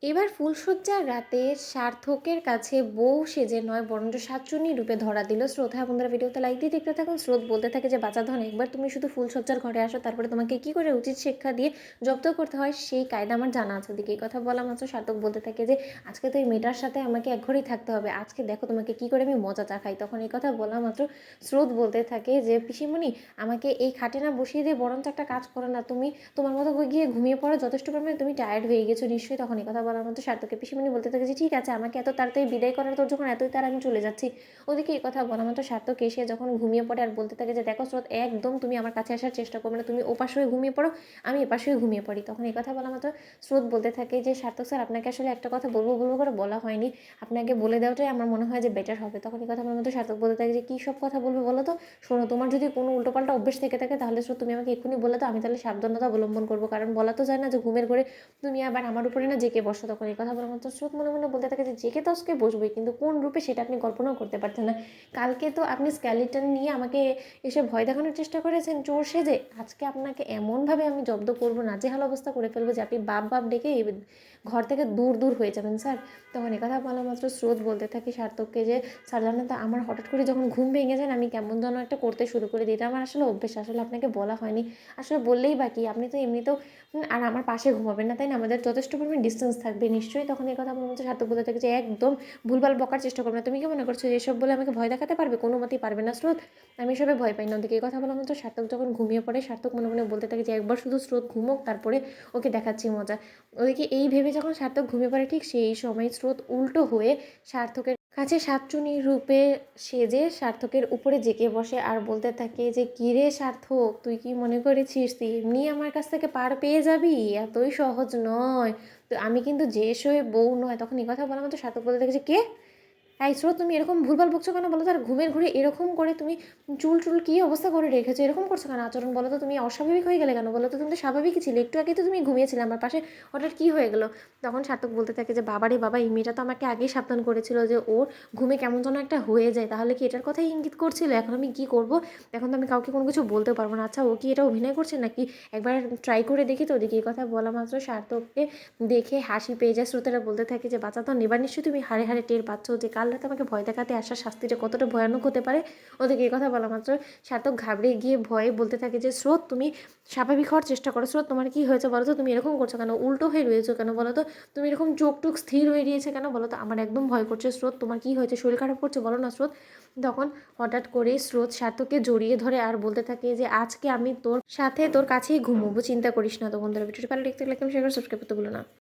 এবার ফুলশয্যার রাতে সার্থকের কাছে বউ সেজে নয় বরঞ্চ শাকচুন্নি রূপে ধরা দিল স্রোত। হ্যাঁ বন্ধুরা, ভিডিওতে লাইক দিয়ে দেখতে থাকুন। স্রোত বলতে থাকে যে বাঁচা ধন, একবার তুমি শুধু ফুলশয্যার ঘরে আসো, তারপরে তোমাকে কি করে উচিত শিক্ষা দিয়ে জব্দ করতে হয় সেই কায়দা আমার জানা আছে। ওদিকে এই কথা বলা মাত্র সার্থক বলতে থাকে যে আজকে তো এই মেয়েটার সাথে আমাকে এক ঘরেই থাকতে হবে, আজকে দেখো তোমাকে কি করে আমি মজা চা খাই। তখন এই কথা বলা মাত্র স্রোত বলতে থাকে যে পিসিমণি, আমাকে এই খাটে না বসিয়ে দিয়ে বরঞ্চ একটা কাজ করো না, তুমি তোমার মতো গিয়ে ঘুমিয়ে পড়ো, যথেষ্ট পরিমাণে তুমি টায়ার্ড হয়ে গেছো নিশ্চয়ই। তখন এই কথা বলার মতো সার্থককে পিসিমণি বলতে থাকে যে ঠিক আছে, আমাকে এত তাড়াতাড়ি বিদায় করার তোর যখন এতই তার, আমি চলে যাচ্ছি। ওদিকে এই কথা বলা মতো সার্থক এসে যখন ঘুমিয়ে পড়ে আর বলতে থাকে যে দেখো স্রোত, একদম তুমি আমার কাছে আসার চেষ্টা করবে না, তুমি ওপাশ হয়ে ঘুমিয়ে পড়ো, আমি এপাশ হয়ে ঘুমিয়ে পড়ি। তখন এই কথা বলা মতো স্রোত বলতে থাকে যে সার্থক স্যার, আপনাকে আসলে একটা কথা বলবো বলবো করে বলা হয়নি, আপনাকে বলে দেওয়াটাই আমার মনে হয় যে বেটার হবে। তখন এই কথা বলার মতো সার্থক বলতে থাকে যে কী সব কথা বলবে বলো তো। শোনো, তোমার যদি কোনো উল্টোপাল্টা অভ্যেস থেকে থাকে তাহলে স্রোত তুমি আমাকে এক্ষুনি বলে তো, আমি তাহলে সাবধানতা অবলম্বন করবো, কারণ বলা তো যায় না যে ঘুমের ঘরে তুমি আবার আমার উপরে না জেকে বসো। তখন এই কথা বলার মতো স্রোত মনে মনে বলতে থাকে যে জেকে তো আজকে বসবোই, কিন্তু কোন রূপে সেটা আপনি কল্পনাও করতে পারছেন না। কালকে তো আপনি স্ক্যালিটন নিয়ে আমাকে এসে ভয় দেখানোর চেষ্টা করেছেন চোর সেজে, আজকে আপনাকে এমনভাবে আমি জব্দ করবো, নাজেহাল অবস্থা করে ফেলবো যে আপনি বাপ বাপ ডেকে ঘর থেকে দূর দূর হয়ে যাবেন স্যার। তখন একথা বলা মাত্র স্রোত বলতে থাকি সার্থককে যে স্যার জানেন তো, আমার হঠাৎ করে যখন ঘুম ভেঙে যায় আমি কেমন যেন একটা করতে শুরু করে দিই, এটা আমার আসলে অভ্যেস, আসলে আপনাকে বলা হয়নি, আসলে বললেই বাকি, আপনি তো এমনিতেও আর আমার পাশে ঘুমাবেন না তাই না, আমাদের যথেষ্ট পরিমাণ ডিস্টেন্স থাকবে নিশ্চয়ই। তখন এই কথা আমার মধ্যে সার্থক বলতে থাকে যে একদম ভুলভাল বকার চেষ্টা করবে না, তুমি কি মনে করছো এসব বলে আমাকে ভয় দেখাতে পারবে? কোনো মতেই পারবে না স্রোত, আমি এসবে ভয় পাই না। ওদিকে এই কথা বলার মতো সার্থক যখন ঘুমিয়ে পড়ে, সার্থক মনে মনে বলতে থাকে যে একবার শুধু স্রোত ঘুমোক, তারপরে ওকে দেখাচ্ছি মজা। ওদিকে এই ভেবে যখন সার্থক ঘুমিয়ে পড়ে, ঠিক সেই সময় স্রোত উল্টো হয়ে সার্থকের কাছে শাকচুনি রূপে সেজে সার্থকের উপরে জেকে বসে আর বলতে থাকে যে কিরে সার্থক, তুই কি মনে করেছিস তুই এমনি আমার কাছ থেকে পার পেয়ে যাবি? এতই সহজ নয়, তো আমি কিন্তু যে শোয়ে বউ নয়। তখন এই কথা বলার মতো সার্থক বলতে থাকে যে কে? এই স্রোত, তুমি এরকম ভুলভাল বকছো কেন বলো তো? আর ঘুমের ঘুরে এরকম করে তুমি চুল চুল কী অবস্থা করে রেখেছো, এরকম করছো কেন আচরণ বলো তো? তুমি অস্বাভাবিক হয়ে গেলে কেন বলো তো? তুমি তো স্বাভাবিকই ছিলে, একটু আগে তো তুমি ঘুমিয়েছিলে আমার পাশে, হঠাৎ কী হয়ে গেলো? তখন সার্থক বলতে থাকে যে বাবারে বাবা, এই মেয়েটা তো আমাকে আগেই সাবধান করেছিল যে ওর ঘুমে কেমন যেন একটা হয়ে যায়, তাহলে কি এটার কথাই ইঙ্গিত করছিল? এখন আমি কী করবো? এখন তো আমি কাউকে কোনো কিছু বলতেও পারবো না। আচ্ছা, ও কি এটা অভিনয় করছে নাকি? একবার ট্রাই করে দেখি তো। ওদিকে এই কথা বলা মাত্র সার্থককে দেখে হাসি পেয়ে যায়। শ্রোতারা বলতে থাকে যে বাচ্চা তো এবার নিশ্চয়ই তুমি হাড়ে হাড়ে টের পাচ্ছ যে কাল রাতে আমাকে ভয় দেখাতে আসার শাস্তিটা কতটা ভয়ানক হতে পারে। ওদেরকে এই কথা বলা মাত্র সার্থক ঘাবড়ে গিয়ে ভয়ে বলতে থাকে যে স্রোত, তুমি স্বাভাবিক হওয়ার চেষ্টা করো। স্রোত, তোমার কি হয়েছে বলো তো? তুমি এরকম করছো কেন? উল্টো হয়ে রয়েছো কেন বলো তো? তুমি এরকম চোখ টুক স্থির হয়ে রয়েছে কেন বলো তো? আমার একদম ভয় করছে স্রোত, তোমার কি হয়েছে? শরীর খারাপ করছে বলো না স্রোত। তখন হঠাৎ করে স্রোত সার্থককে জড়িয়ে ধরে আর বলতে থাকে যে আজকে আমি তোর সাথে তোর কাছেই ঘুমোবো, চিন্তা করিস না। তো বন্ধুরা, ভিডিওটি ভালো দেখতে লাগলে শেয়ার করে সাবস্ক্রাইব করতে ভুলো না।